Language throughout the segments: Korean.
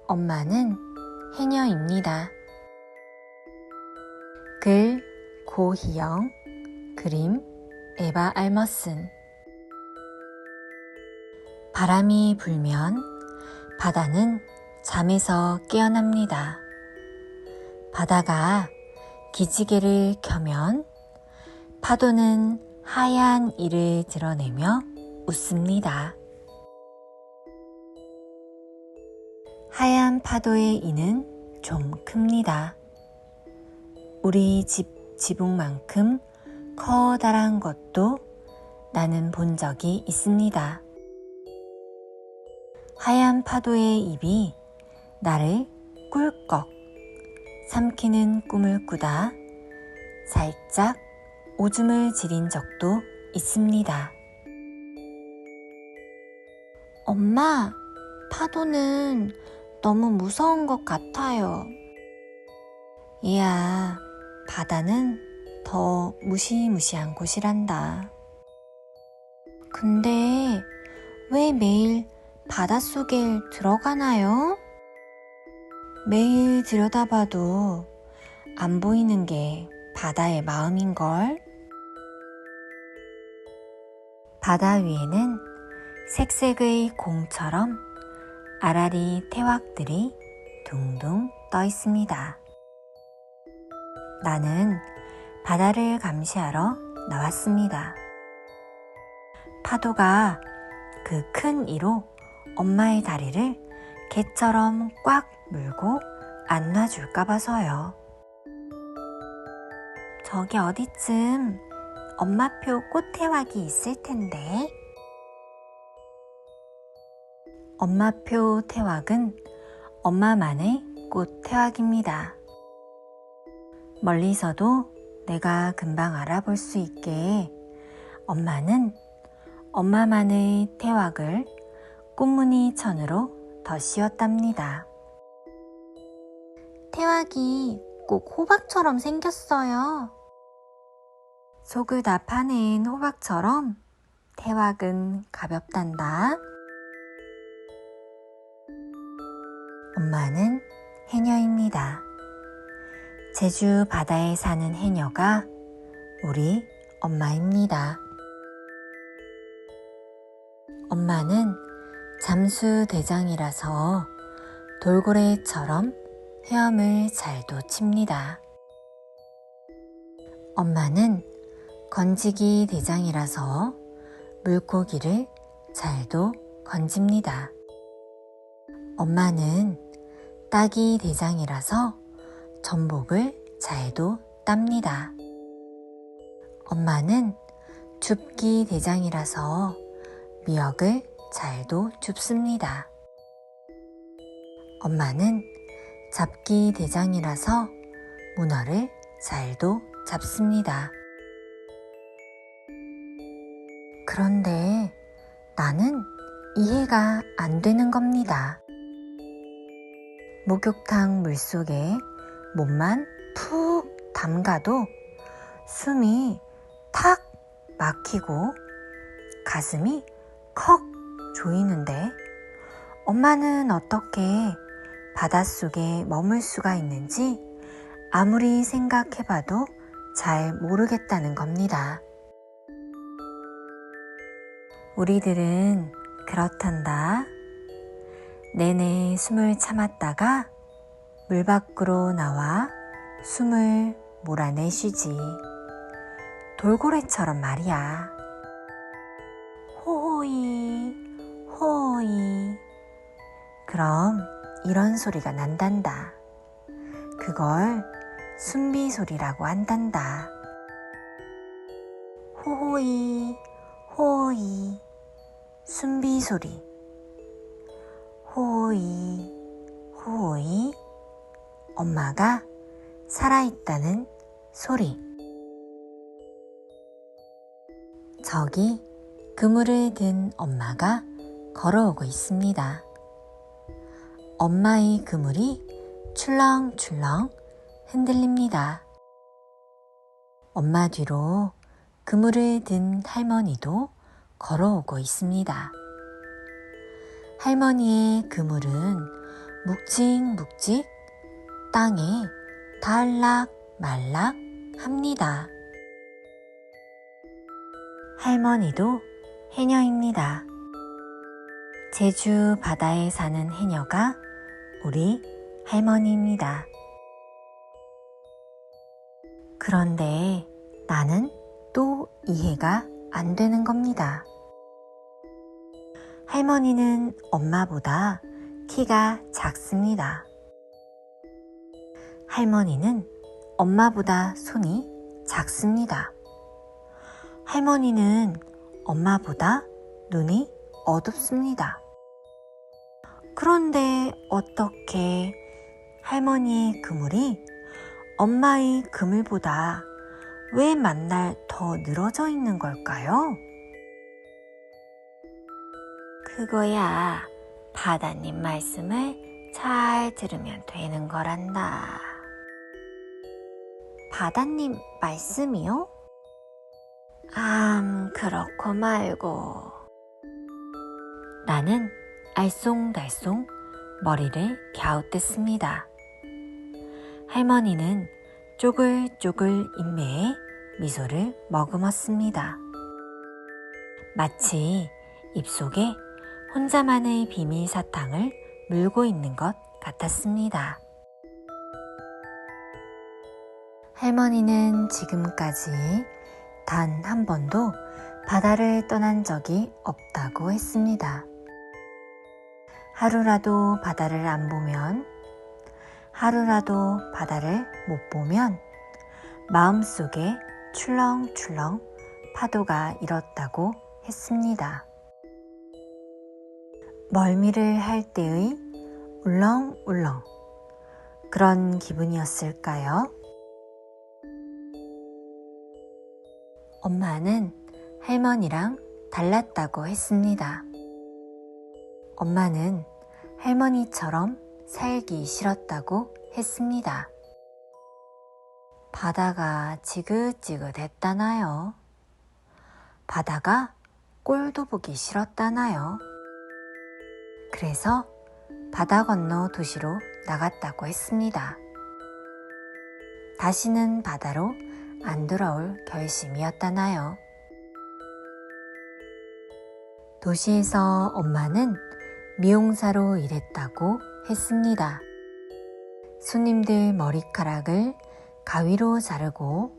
엄마는 해녀입니다. 글 고희영, 그림 에바 알머슨. 바람이 불면 바다는 잠에서 깨어납니다. 바다가 기지개를 켜면 파도는 하얀 이를 드러내며 웃습니다. 하얀 파도의 이는 좀 큽니다. 우리 집 지붕만큼 커다란 것도 나는 본 적이 있습니다. 하얀 파도의 입이 나를 꿀꺽 삼키는 꿈을 꾸다 살짝 오줌을 지린 적도 있습니다. 엄마, 파도는 너무 무서운 것 같아요. 얘야, 바다는 더 무시무시한 곳이란다. 근데 왜 매일 바닷속에 들어가나요? 매일 들여다봐도 안 보이는 게 바다의 마음인걸. 바다 위에는 색색의 공처럼 아라리 태왁들이 둥둥 떠 있습니다. 나는 바다를 감시하러 나왔습니다. 파도가 그 큰 이로 엄마의 다리를 개처럼 꽉 물고 안 놔줄까 봐서요. 저기 어디쯤 엄마표 꽃태왁이 있을 텐데. 엄마표 태왁은 엄마만의 꽃태왁입니다. 멀리서도 내가 금방 알아볼 수 있게 엄마는 엄마만의 태왁을 꽃무늬 천으로 더 씌웠답니다. 태왁이 꼭 호박처럼 생겼어요. 속을 다 파낸 호박처럼 태왁은 가볍단다. 엄마는 해녀입니다. 제주 바다에 사는 해녀가 우리 엄마입니다. 엄마는 잠수대장이라서 돌고래처럼 헤엄을 잘도 칩니다. 엄마는 건지기 대장이라서 물고기를 잘도 건집니다. 엄마는 따기 대장이라서 전복을 잘도 땁니다. 엄마는 줍기 대장이라서 미역을 잘도 줍습니다. 엄마는 잡기 대장이라서 문어를 잘도 잡습니다. 그런데 나는 이해가 안 되는 겁니다. 목욕탕 물속에 몸만 푹 담가도 숨이 탁 막히고 가슴이 컥 조이는데 엄마는 어떻게 바닷속에 머물 수가 있는지 아무리 생각해봐도 잘 모르겠다는 겁니다. 우리들은 그렇단다. 내내 숨을 참았다가 물 밖으로 나와 숨을 몰아내쉬지. 돌고래처럼 말이야. 호호이, 호호이. 그럼 이런 소리가 난단다. 그걸 숨비 소리라고 한단다. 호호이, 호호이. 숨비 소리. 호호이, 호호이. 엄마가 살아있다는 소리. 저기 그물을 든 엄마가 걸어오고 있습니다. 엄마의 그물이 출렁출렁 흔들립니다. 엄마 뒤로 그물을 든 할머니도 걸어오고 있습니다. 할머니의 그물은 묵직묵직 땅에 달락말락 합니다. 할머니도 해녀입니다. 제주 바다에 사는 해녀가 우리 할머니입니다. 그런데 나는 또 이해가 안 되는 겁니다. 할머니는 엄마보다 키가 작습니다. 할머니는 엄마보다 손이 작습니다. 할머니는 엄마보다 눈이 어둡습니다. 그런데 어떻게 할머니의 그물이 엄마의 그물보다 왜 만날 더 늘어져 있는 걸까요? 그거야 바다님 말씀을 잘 들으면 되는 거란다. 바다님 말씀이요? 그렇고 말고. 나는 알쏭달쏭 머리를 갸웃댔습니다. 할머니는 쪼글쪼글 인매에 미소를 머금었습니다. 마치 입속에 혼자만의 비밀 사탕을 물고 있는 것 같았습니다. 할머니는 지금까지 단 한 번도 바다를 떠난 적이 없다고 했습니다. 하루라도 바다를 안 보면, 하루라도 바다를 못 보면 마음속에 출렁출렁 파도가 일었다고 했습니다. 멀미를 할 때의 울렁울렁 그런 기분이었을까요? 엄마는 할머니랑 달랐다고 했습니다. 엄마는 할머니처럼 살기 싫었다고 했습니다. 바다가 지긋지긋했다나요? 바다가 꼴도 보기 싫었다나요? 그래서 바다 건너 도시로 나갔다고 했습니다. 다시는 바다로 안 돌아올 결심이었다나요? 도시에서 엄마는 미용사로 일했다고 했습니다. 손님들 머리카락을 가위로 자르고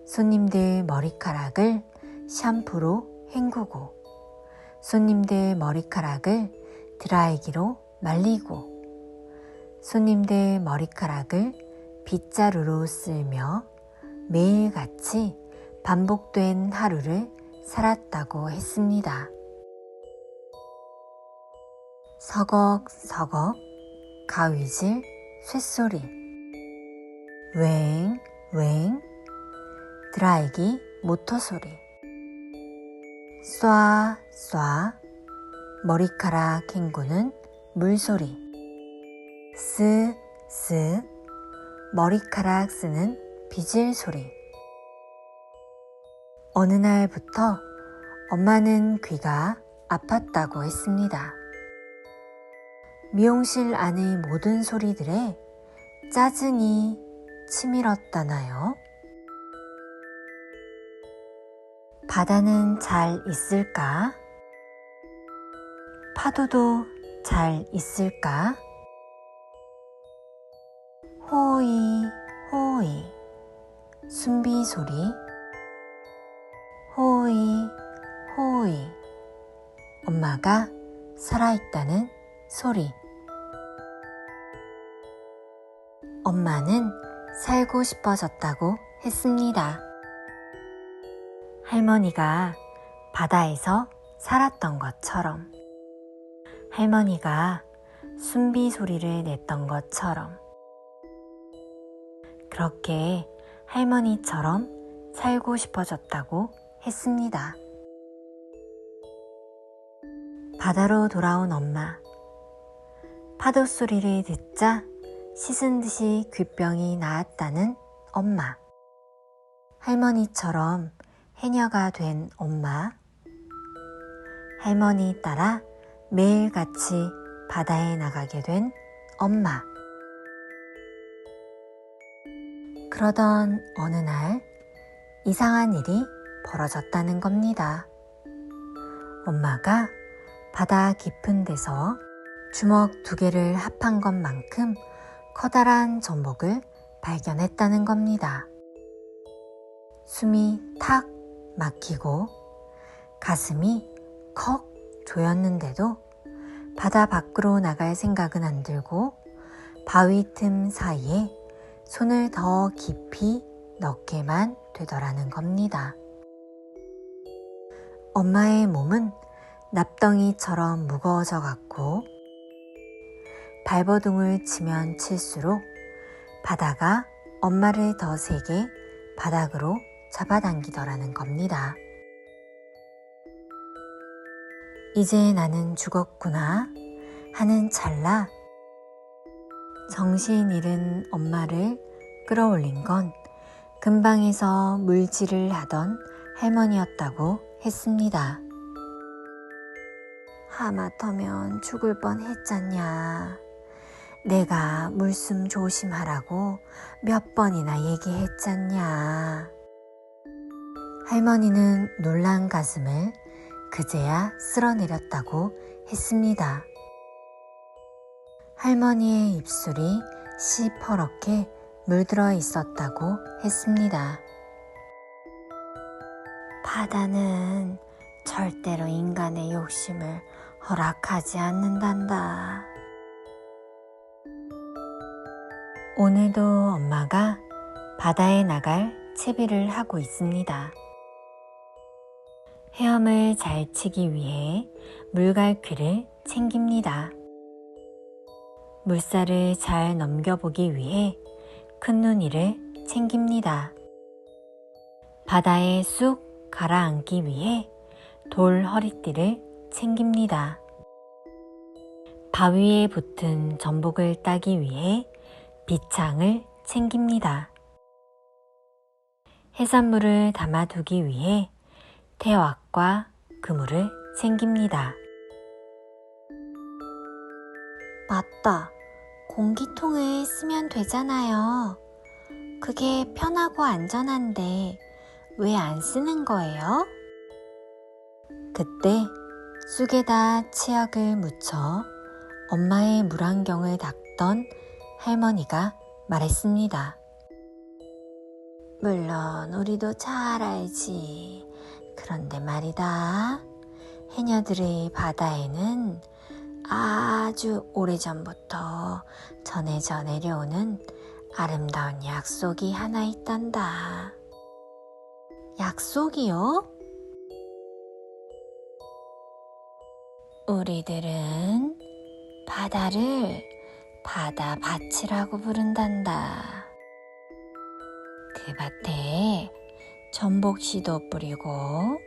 손님들 머리카락을 샴푸로 헹구고 손님들 머리카락을 드라이기로 말리고 손님들 머리카락을 빗자루로 쓸며 매일같이 반복된 하루를 살았다고 했습니다. 서걱서걱 가위질 쇳소리, 웽웽 드라이기 모터 소리, 쏴쏴 머리카락 헹구는 물소리, 쓱쓱 머리카락 쓰는 빗질 소리. 어느 날부터 엄마는 귀가 아팠다고 했습니다. 미용실 안의 모든 소리들에 짜증이 치밀었다나요? 바다는 잘 있을까? 파도도 잘 있을까? 호이 호이 순비 소리, 호이 호이 엄마가 살아있다는 소리. 엄마는 살고 싶어졌다고 했습니다. 할머니가 바다에서 살았던 것처럼, 할머니가 순비 소리를 냈던 것처럼, 그렇게 할머니처럼 살고 싶어졌다고 했습니다. 바다로 돌아온 엄마. 파도 소리를 듣자 씻은 듯이 귓병이 나았다는 엄마. 할머니처럼 해녀가 된 엄마. 할머니 따라 매일같이 바다에 나가게 된 엄마. 그러던 어느 날 이상한 일이 벌어졌다는 겁니다. 엄마가 바다 깊은 데서 주먹 2개를 합한 것만큼 커다란 전복을 발견했다는 겁니다. 숨이 탁 막히고 가슴이 컥 조였는데도 바다 밖으로 나갈 생각은 안 들고 바위 틈 사이에 손을 더 깊이 넣게만 되더라는 겁니다. 엄마의 몸은 납덩이처럼 무거워져 갔고 발버둥을 치면 칠수록 바다가 엄마를 더 세게 바닥으로 잡아당기더라는 겁니다. 이제 나는 죽었구나 하는 찰나 정신 잃은 엄마를 끌어올린 건 근방에서 물질을 하던 할머니였다고 했습니다. 하마터면 죽을 뻔했잖냐. 내가 물숨 조심하라고 몇 번이나 얘기했잖냐. 할머니는 놀란 가슴을 그제야 쓸어내렸다고 했습니다. 할머니의 입술이 시퍼렇게 물들어 있었다고 했습니다. 바다는 절대로 인간의 욕심을 허락하지 않는단다. 오늘도 엄마가 바다에 나갈 채비를 하고 있습니다. 헤엄을 잘 치기 위해 물갈퀴를 챙깁니다. 물살을 잘 넘겨보기 위해 큰 누이를 챙깁니다. 바다에 쑥 가라앉기 위해 돌 허리띠를 챙깁니다. 바위에 붙은 전복을 따기 위해 비창을 챙깁니다. 해산물을 담아두기 위해 태왁과 그물을 챙깁니다. 맞다. 공기통을 쓰면 되잖아요. 그게 편하고 안전한데 왜 안 쓰는 거예요? 그때 쑥에다 치약을 묻혀 엄마의 물안경을 닦던 할머니가 말했습니다. 물론 우리도 잘 알지. 그런데 말이다. 해녀들의 바다에는 아주 오래전부터 전해져 내려오는 아름다운 약속이 하나 있단다. 약속이요? 우리들은 바다를 바다밭이라고 부른단다. 그 밭에 전복씨도 뿌리고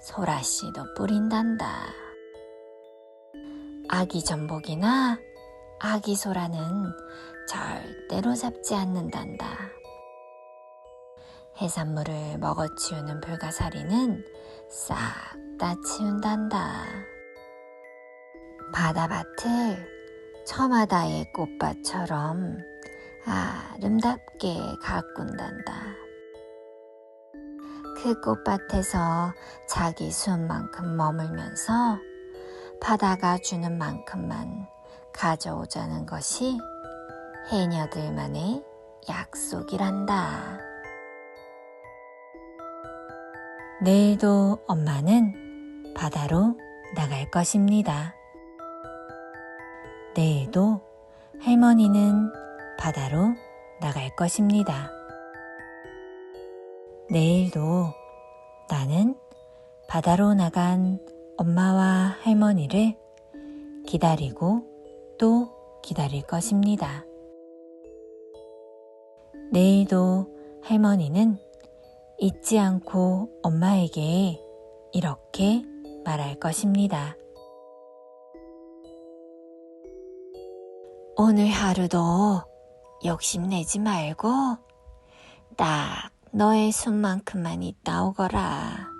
소라씨도 뿌린단다. 아기 전복이나 아기 소라는 절대로 잡지 않는단다. 해산물을 먹어치우는 불가사리는 싹 다 치운단다. 바다밭을 처마다의 꽃밭처럼 아름답게 가꾼단다. 그 꽃밭에서 자기 수만큼 머물면서 바다가 주는 만큼만 가져오자는 것이 해녀들만의 약속이란다. 내일도 엄마는 바다로 나갈 것입니다. 내일도 할머니는 바다로 나갈 것입니다. 내일도 나는 바다로 나간 엄마와 할머니를 기다리고 또 기다릴 것입니다. 내일도 할머니는 잊지 않고 엄마에게 이렇게 말할 것입니다. 오늘 하루도 욕심내지 말고 딱 너의 손만큼만 있다 오거라.